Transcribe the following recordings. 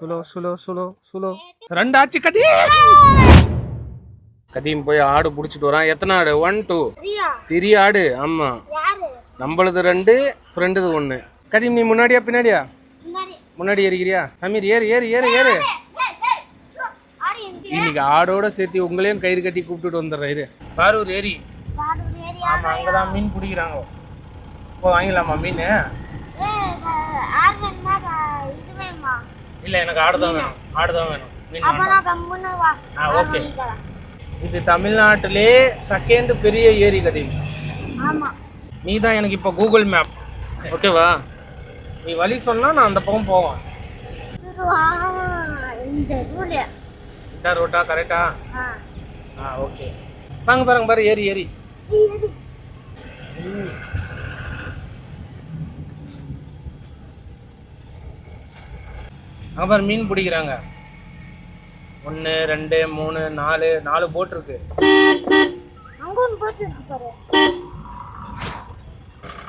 Slow ரெண்டாச்சு கதீம் போய் ஆடு பிடிச்சிட்டு வரான். எத்தனை ஆடு? 1 2 3 ஆடு. ஆமா, நம்மளது 2, ஃப்ரெண்டுது 1. கதீம் நீ முன்னாடியா பின்னாடியா? முன்னாடி ஏறிக்கிறியா? சமீர் ஏறு ஏறு ஏறு ஏறு. இன்னைக்கு ஆடோட சேர்த்து உங்களையும் கயிறு கட்டி கூப்பிட்டுட்டு வந்துடுறாரு. பாரூர் ஏரி. ஆமா, அங்கதான் மீன் பிடிக்கிறாங்க. இப்போ வாங்கிடலாமா மீன்? இல்ல, எனக்கு ஆடுதான் வேணும். ஆடுதான் வேணும். ஓகே. இது தமிழ்நாட்டிலே செகண்ட் பெரிய ஏரி கதீம். நீ தான் எனக்கு இப்போ கூகுள் மேப். ஓகேவா? நீ வழி சொன்னா நான் அந்த பக்கம் போவேன். இந்த ரோட்டா கரெக்டா? ஓகே. பாருங்க பாருங்க பாரு, ஏரி ஏரி. அங்க பாரு மீன் பிடிக்கிறாங்க. 1 2 3 4 போட் இருக்கு.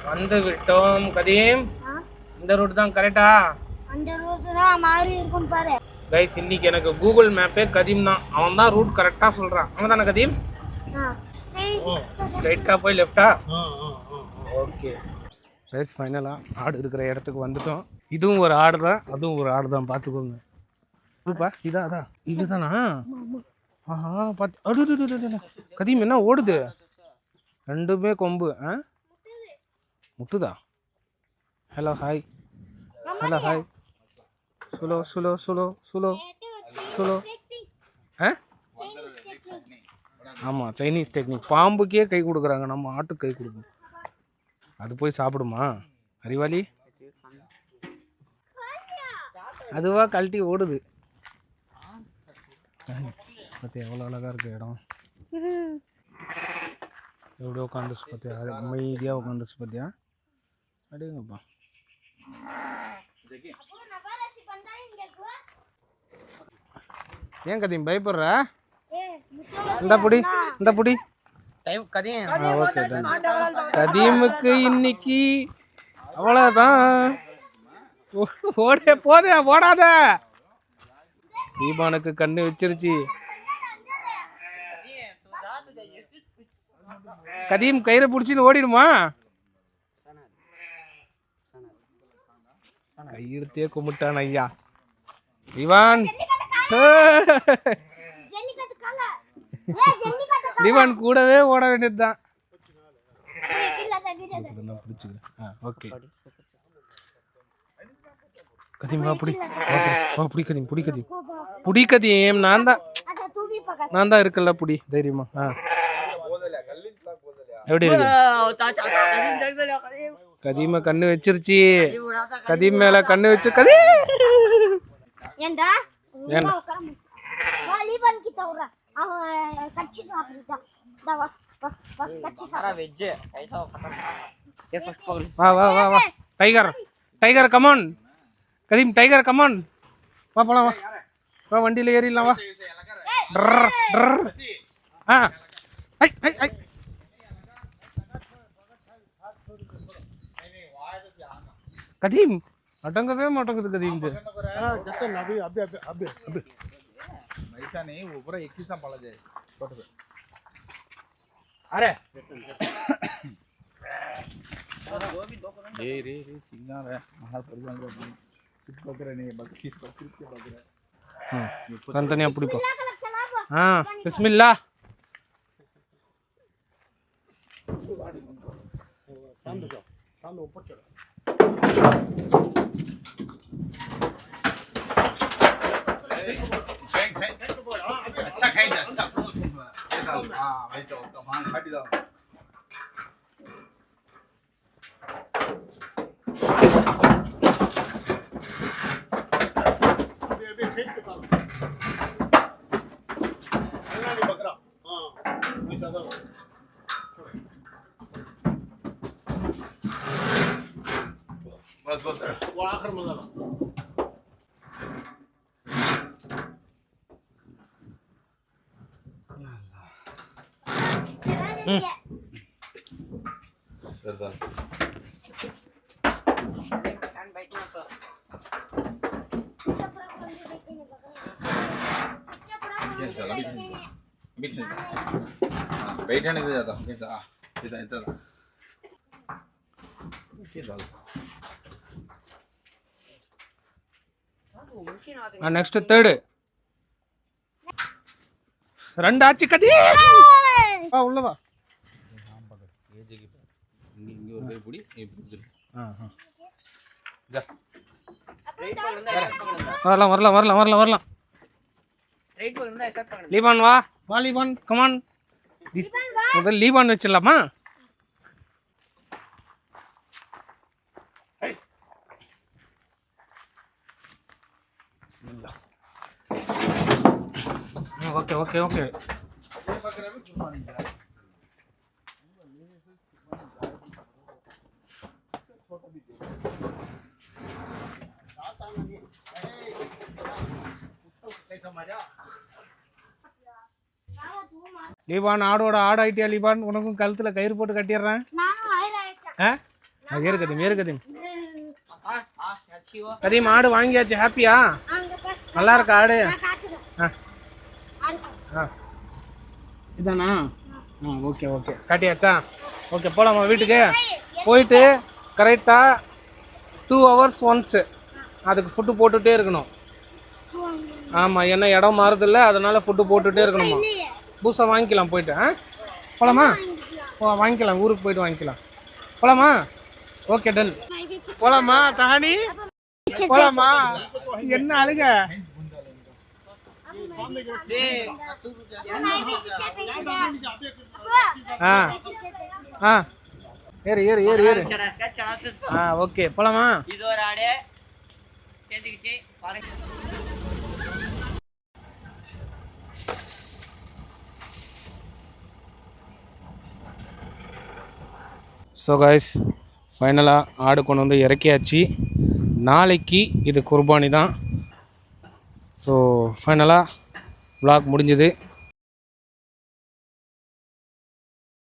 வந்து விட்டோம் கதீம். இந்த ரூட் தான் கரெக்டா? அந்த ரூட் தான் மாறி இருக்கும் பாரு. கைஸ், இன்னைக்கு எனக்கு கூகுள் மேப்பே கதீம் தான். அவன் தான் ரூட் கரெக்டா சொல்றான். அவன் தானே கதீம்? ஸ்ட்ரைட்டா போய் லெஃப்டா? ஓகே கைஸ், ஃபைனலா ஆடு இருக்கிற இடத்துக்கு வந்துட்டோம். இதுவும் ஒரு ஆடு தான், அதுவும் ஒரு ஆடு தான். பார்த்துக்கோங்க. இதான் இதுதானா? ஆஹா, பார்த்து. அடு கதீம் என்ன ஓடுது? ரெண்டுமே கொம்பு. முட்டுதா? Hello hi. Hello hi. Slow slow slow slow slow. ஆமாம், சைனீஸ் டெக்னிக். பாம்புக்கே கை கொடுக்குறாங்க, நம்ம ஆட்டுக்கு கை கொடுக்கணும். அது போய் சாப்பிடுமா அறிவாளி? அதுவா கழட்டி ஓடுது. பார்த்தியா எவ்வளோ அழகாக இருக்குது இடம். எப்படி உட்காந்துச்சு பார்த்தியா? அமைதியாக உட்காந்துச்சு பார்த்தியா? அப்படிங்கப்பா. ஏன் கதீம் பயப்படுற? இந்த புடி கதீமுக்கு இன்னைக்கு அவ்வளோதான். ஓடாத. தீபானுக்கு கண்ணு வச்சிருச்சு. கதீம் கயிறை பிடிச்சின்னு ஓடிடுமா? கையெழுத்தே கும்பிட்டான் ஐயா. தீவான் தீவான் கூடவே ஓட வேண்டியதுதான். பிடிச்சுக்கிறேன். ஓகே கதீம், புடி கதீம். நான் தான் இருக்கல, புடி தைரியமா. எப்படி இருக்கு? கதீம கண்ணு வச்சிருச்சு. கதீம் மேல கண்ணு வச்சு வா டைகர் கமான். கதீம் டைகர் கமான். வா போலாம். வா வண்டியில ஏறிடலாம். வா. கதீம் अटंगवे माटंगत कदीम ते जत्ते अभी अभी अभी अभी अभी ऐसा नहीं ऊपर एक ही सा पड़ा जाए फोटो पे अरे ये रे सिग्नल है महाल परिवार का कुछ बकरे नहीं बाकी किस पर के बकरे हां तंतनी अपड़ी पा हां बिस्मिल्लाह सामने ऊपर चढ़ो अच्छा खाएगा अच्छा हां वैसे तो हां खाटी दो अभी खेत पे डालो अल्लाह ने बकरा हां ऐसा दो बस वो आखिर में डालो Perdón. நெக்ஸ்ட் தேர்டு 2 ஆச்சு கதி வா உள்ள வா வரலாம் லீபான் வா லீபான் கமான் முதல்ல லீபான் வச்சிடலாமா ஓகே லீபான் ஆடோட ஆடாயிட்டியா லீபான் உனக்கும் கழுத்துல கயிறு போட்டு கட்டிடுறேன் கதீம் ஆடு வாங்கியாச்சு ஹாப்பியா நல்லா இருக்கா ஆடு இதானா ஓகே காட்டியாச்சா ஓகே போகலாமா வீட்டுக்கு போயிட்டு கரெக்டாக 2 hours ஒன்ஸு அதுக்கு ஃபுட்டு போட்டுகிட்டே இருக்கணும் ஆமாம் ஏன்னா இடம் மாறுதில்ல அதனால் ஃபுட்டு போட்டுகிட்டே இருக்கணுமா பூசா வாங்கிக்கலாம் போயிட்டு போகலாமா வாங்கிக்கலாம் ஊருக்கு போயிட்டு வாங்கிக்கலாம் போகலாமா ஓகே டன் போகலாமா தஹானி போகலாமா என்ன அழுக ஏறு ஓகே போகலாமா ஸோ கைஸ் ஃபைனலாக ஆடு கொண்டு வந்து இறக்கியாச்சு நாளைக்கு இது குர்பானி தான் ஸோ ஃபைனலாக vlog முடிஞ்சது